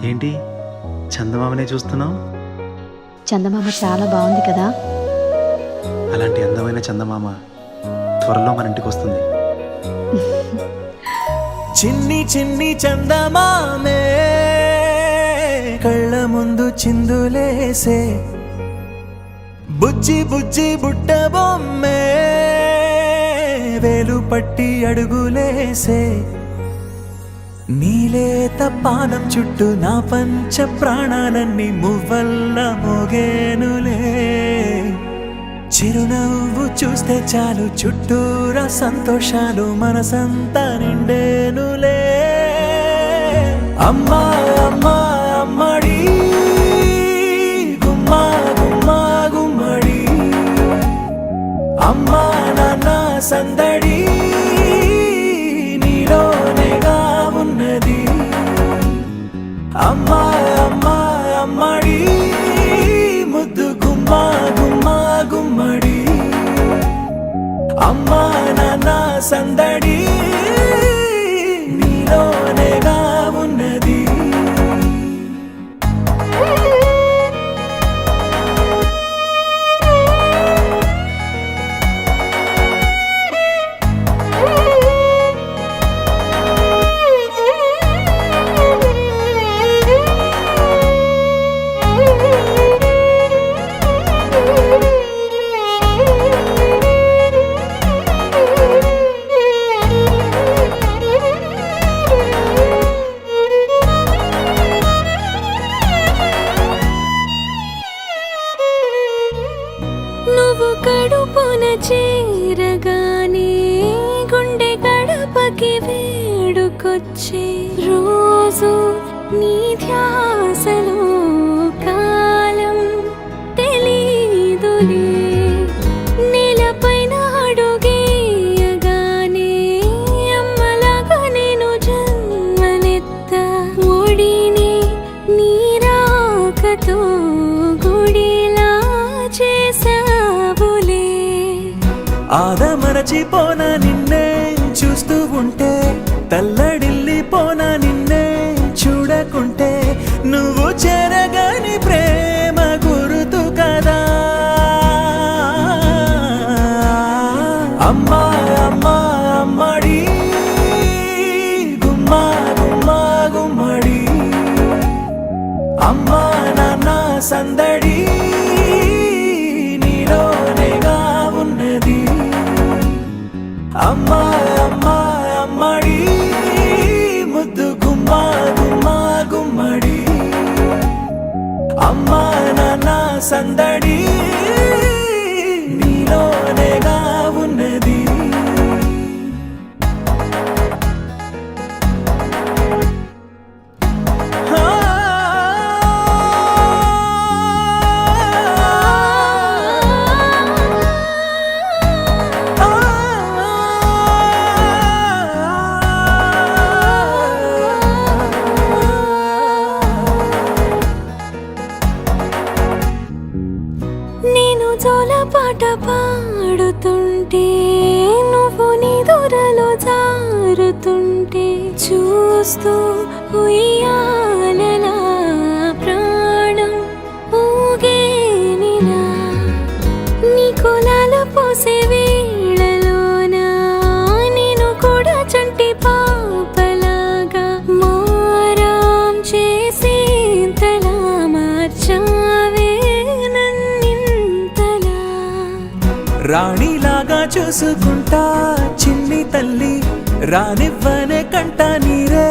ఏంటి చందమామనే చూస్తున్నావు? చందమామ చాలా బాగుంది కదా. అలాంటి అందమైన చందమామ త్వరలో మన ఇంటికి వస్తుంది. చిన్ని చిన్ని చందమామే కళ్ళ ముందు చిందులేసే, బుజ్జి బుజ్జి బుట్ట బొమ్మే వేలు పట్టి అడుగులేసే, నీలేత పానం చుట్టూ నా పంచ ప్రాణాలన్నీ మువ్వల్ల మోగేనులే. చిరునవ్వు చూస్తే చాలు చుట్టూరా సంతోషాలు మనసంతా నిండేనులే. అమ్మా అమ్మా అమ్మడి గుమ్మా గుమ్మా గుమ్మడి, అమ్మా నాన్న సందడి నీలోనేగా ఉన్నది. అమ్మా అమ్మా అమ్మడి ముద్దు గుమ్మా గుమ్మా గుమ్మడి, అమ్మా నాన్న సందడి నీలోనేగా ఉన్నది. నువ్వు కడుపున చేరగానే గుండె గడపకి వేడుకొచ్చే రోజు నీ ధ్యాసలో కాలం తెలీదులే. నేలపైన అడుగేయగానే అమ్మలాగా నేను జన్మనెత్త, ఒడిని నీ రాకతో గుడిలా చేసావులే. ఆదమరచిపోన నిన్నే చూస్తూ ఉంటే, తల్లడిల్లిపోన నిన్నే చూడకుంటే, నువ్వు చెరగని ప్రేమ గురుతు కదా. అమ్మా అమ్మా అమ్మడి గుమ్మా గుమ్మా గుమ్మడి, అమ్మా నాన్న సందడి నీలోనేగా ఉన్నది. అమ్మా అమ్మా అమ్మడి ముద్దు గుమ్మా గుమ్మా గుమ్మడి, అమ్మా నాన్న సందడి నీలోనేగా ఉన్నది. నేను జోలపాట పాడుతుంటే, నువ్వు నీ దూరలో జారుతుంటే, చూస్తూ ఉయ్యాలలా ప్రాణం ఊగేనిలా. నీ కులాల పోసే వేళలోన నేను కూడా చంటి పాపలాగా మారాం చేసేంతలా మార్చావే నన్నింతలా. రాణిలాగా చూసుకుంటా చిన్ని తల్లి, రానివ్వనే కంట నీరే